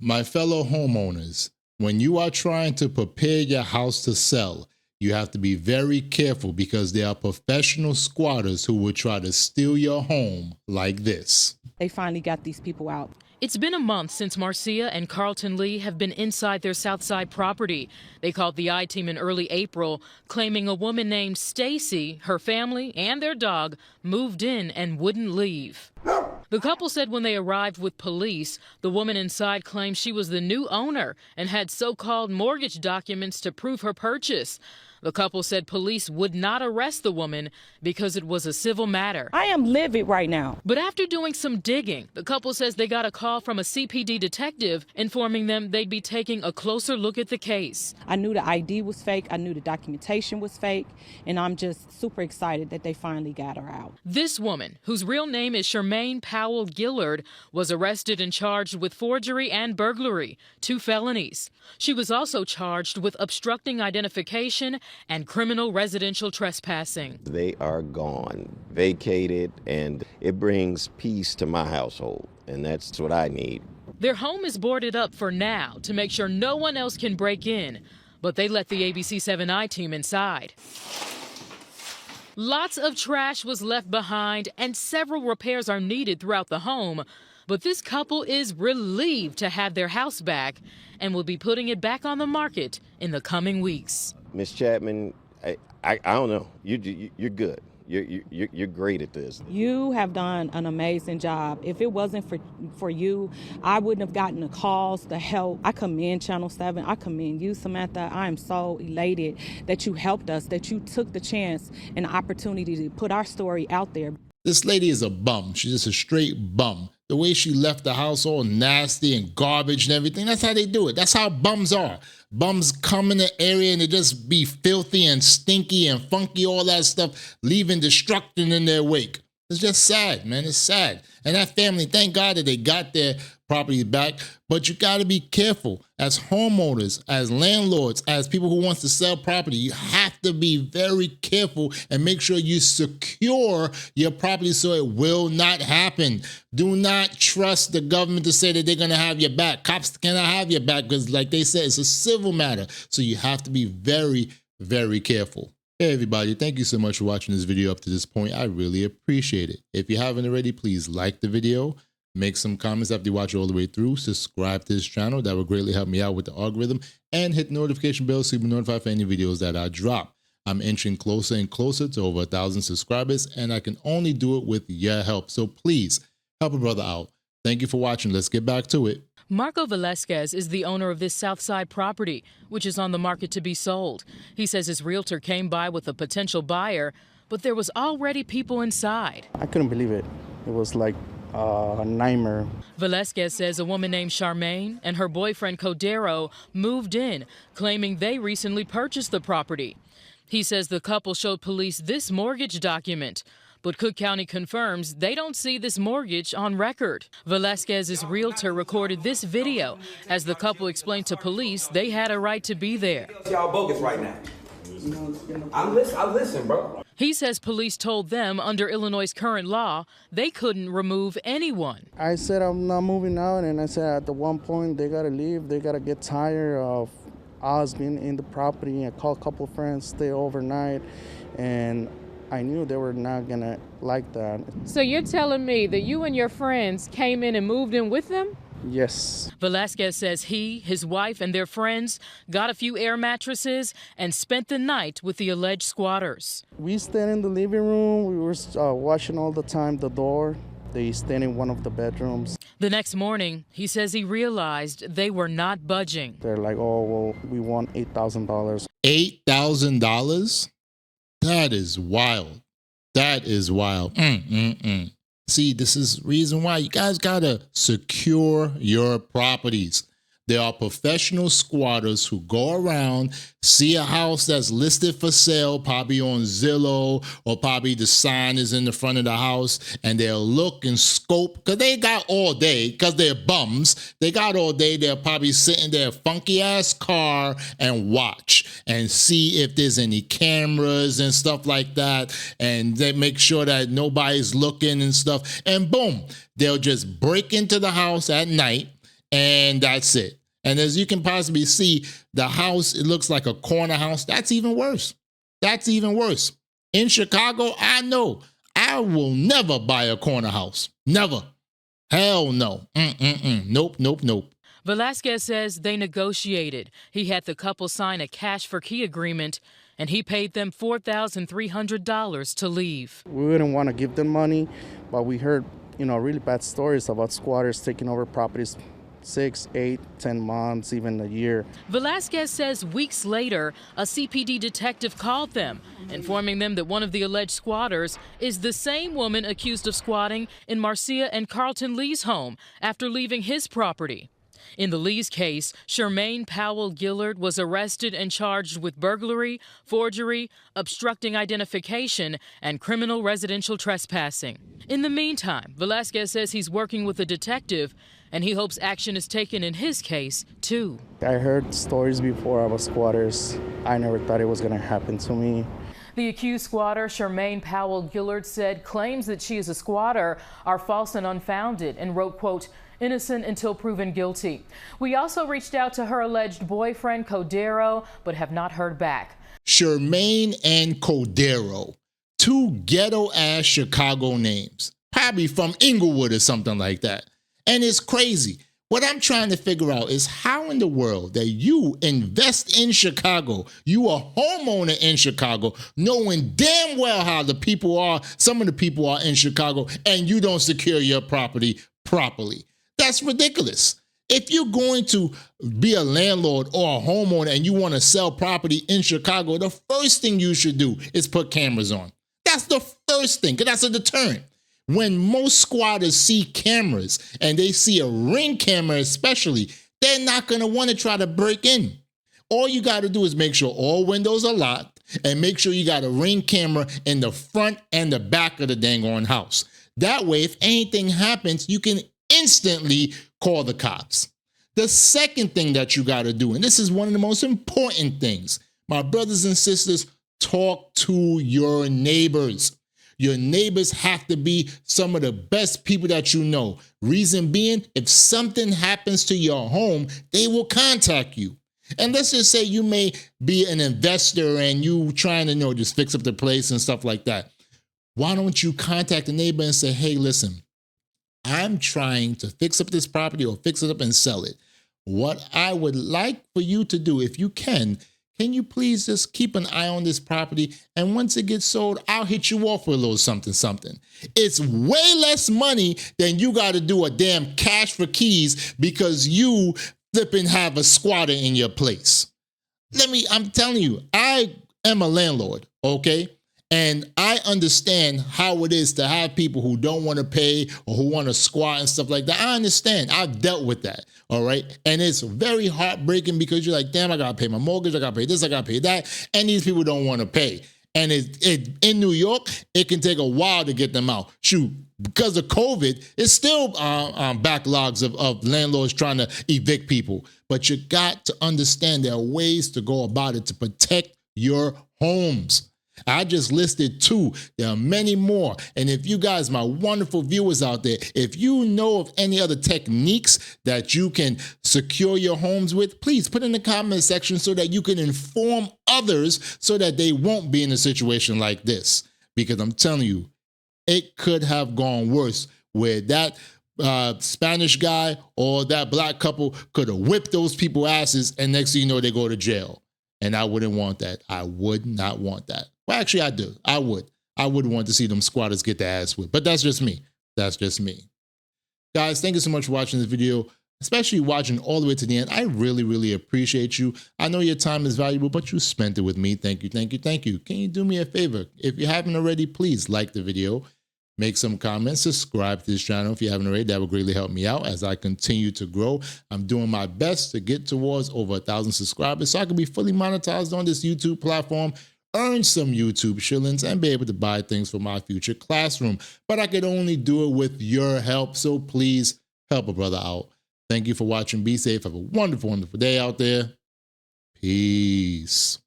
My fellow homeowners, when you are trying to prepare your house to sell, you have to be very careful because there are professional squatters who will try to steal your home like this. They finally got these people out. It's been a month since Marcia and Carlton Lee have been inside their Southside property. They called the I-Team in early April, claiming a woman named Stacy, her family, and their dog moved in and wouldn't leave. The couple said when they arrived with police, the woman inside claimed she was the new owner and had so-called mortgage documents to prove her purchase. The couple said police would not arrest the woman because it was a civil matter. I am livid right now. But after doing some digging, the couple says they got a call from a CPD detective informing them they'd be taking a closer look at the case. I knew the ID was fake. I knew the documentation was fake. And I'm just super excited that they finally got her out. This woman, whose real name is Charmaine Powell Gillard, was arrested and charged with forgery and burglary, 2 felonies. She was also charged with obstructing identification and criminal residential trespassing. They are gone, vacated, and it brings peace to my household, and that's what I need. Their home is boarded up for now to make sure no one else can break in, but they let the ABC7 I-Team inside. Lots of trash was left behind and several repairs are needed throughout the home, but this couple is relieved to have their house back and will be putting it back on the market in the coming weeks. Miss Chapman, I don't know. You're good. You're great at this. You have done an amazing job. If it wasn't for you, I wouldn't have gotten the calls, the help. I commend Channel 7. I commend you, Samantha. I am so elated that you helped us, that you took the chance and the opportunity to put our story out there. This lady is a bum. She's just a straight bum. The way she left the house all nasty and garbage and everything, that's how they do it. That's how bums are. Bums come in the area and they just be filthy and stinky and funky, all that stuff, leaving destruction in their wake. It's just sad, man. It's sad. And that family, thank God that they got their property back. But you got to be careful as homeowners, as landlords, as people who wants to sell property. You have to be very careful and make sure you secure your property so it will not happen. Do not trust the government to say that they're going to have your back. Cops cannot have your back because, like they said, it's a civil matter. So you have to be very, very careful. Hey everybody, thank you so much for watching this video up to this point. I really appreciate it. If you haven't already, please like the video, make some comments after you watch it all the way through, subscribe to this channel. That would greatly help me out with the algorithm, and hit the notification bell so you'll be notified for any videos that I drop. I'm inching closer and closer to over 1,000 subscribers, and I can only do it with your help. So please help a brother out. Thank you for watching. Let's get back to it. Marco Velasquez is the owner of this Southside property, which is on the market to be sold. He says his realtor came by with a potential buyer, but there was already people inside. I couldn't believe it. It was like a nightmare. Velasquez says a woman named Charmaine and her boyfriend Codero moved in, claiming they recently purchased the property. He says the couple showed police this mortgage document, but Cook County confirms they don't see this mortgage on record. Velasquez's realtor recorded this video as the couple explained to police they had a right to be there. Y'all bogus right now. I listen, bro. He says police told them under Illinois' current law they couldn't remove anyone. I said I'm not moving out, and I said at the one point they gotta leave. They gotta get tired of us being in the property. I called a couple of friends, stay overnight, and I knew they were not gonna like that. So you're telling me that you and your friends came in and moved in with them? Yes. Velasquez says he, his wife, and their friends got a few air mattresses and spent the night with the alleged squatters. We stayed in the living room. We were watching all the time the door. They stayed in one of the bedrooms. The next morning, he says he realized they were not budging. They're like, oh, well, we want $8,000. $8,000? That is wild. That is wild. See, this is reason why you guys gotta secure your properties. There are professional squatters who go around, see a house that's listed for sale, probably on Zillow, or probably the sign is in the front of the house, and they'll look and scope, because they got all day, because they're bums, they got all day, they'll probably sit in their funky-ass car and watch and see if there's any cameras and stuff like that, and they make sure that nobody's looking and stuff, and boom, they'll just break into the house at night, and that's it. And as you can possibly see, the house, it looks like a corner house. That's even worse. That's even worse. In Chicago, I know I will never buy a corner house. Never. Hell no. Nope, nope, nope. Velasquez says they negotiated. He had the couple sign a cash for key agreement, and he paid them $4,300 to leave. We wouldn't want to give them money, but we heard, really bad stories about squatters taking over properties 6, 8, 10 months, even a year. Velasquez says weeks later, a CPD detective called them, informing them that one of the alleged squatters is the same woman accused of squatting in Marcia and Carlton Lee's home after leaving his property. In the Lee's case, Shermaine Powell Gillard was arrested and charged with burglary, forgery, obstructing identification, and criminal residential trespassing. In the meantime, Velasquez says he's working with a detective, and he hopes action is taken in his case, too. I heard stories before about squatters. I never thought it was going to happen to me. The accused squatter, Shermaine Powell Gillard, said claims that she is a squatter are false and unfounded, and wrote, quote, innocent until proven guilty. We also reached out to her alleged boyfriend, Codero, but have not heard back. Shermaine and Codero, two ghetto-ass Chicago names, probably from Inglewood or something like that. And it's crazy. What I'm trying to figure out is how in the world that you invest in Chicago, you a homeowner in Chicago, knowing damn well how the people are, some of the people are in Chicago, and you don't secure your property properly. That's ridiculous. If you're going to be a landlord or a homeowner and you want to sell property in Chicago, the first thing you should do is put cameras on. That's the first thing, because that's a deterrent. When most squatters see cameras and they see a Ring camera especially, they're not going to want to try to break in. All you got to do is make sure all windows are locked and make sure you got a Ring camera in the front and the back of the dang on house. That way, if anything happens, you can instantly call the cops. The second thing that you got to do, and this is one of the most important things, my brothers and sisters, talk to your neighbors. Your neighbors have to be some of the best people that you know. Reason being, if something happens to your home, they will contact you. And let's just say you may be an investor and you trying to, just fix up the place and stuff like that. Why don't you contact the neighbor and say, hey, listen, I'm trying to fix up this property or fix it up and sell it. What I would like for you to do, if you can you please just keep an eye on this property? And once it gets sold, I'll hit you off with a little something. It's way less money than you got to do a damn cash for keys because you flipping have a squatter in your place. I'm telling you, I am a landlord, okay? And I understand how it is to have people who don't want to pay or who want to squat and stuff like that. I understand. I've dealt with that, all right? And it's very heartbreaking because you're like, damn, I got to pay my mortgage, I got to pay this, I got to pay that, and these people don't want to pay. And in New York, it can take a while to get them out. Shoot, because of COVID, it's still backlogs of landlords trying to evict people. But you got to understand there are ways to go about it to protect your homes. I just listed 2. There are many more. And if you guys, my wonderful viewers out there, if you know of any other techniques that you can secure your homes with, please put in the comment section so that you can inform others so that they won't be in a situation like this. Because I'm telling you, it could have gone worse where that Spanish guy or that black couple could have whipped those people's asses and next thing you know, they go to jail. And I wouldn't want that. I would not want that. Well, actually, I do. I would. I would want to see them squatters get their ass whipped. But that's just me. That's just me. Guys, thank you so much for watching this video, especially watching all the way to the end. I really, really appreciate you. I know your time is valuable, but you spent it with me. Thank you, thank you, thank you. Can you do me a favor? If you haven't already, please like the video, make some comments, subscribe to this channel if you haven't already. That would greatly help me out as I continue to grow. I'm doing my best to get towards over 1,000 subscribers so I can be fully monetized on this YouTube platform, earn some YouTube shillings, and be able to buy things for my future classroom. But I could only do it with your help, so please help a brother out. Thank you for watching. Be safe. Have a wonderful, wonderful day out there. Peace.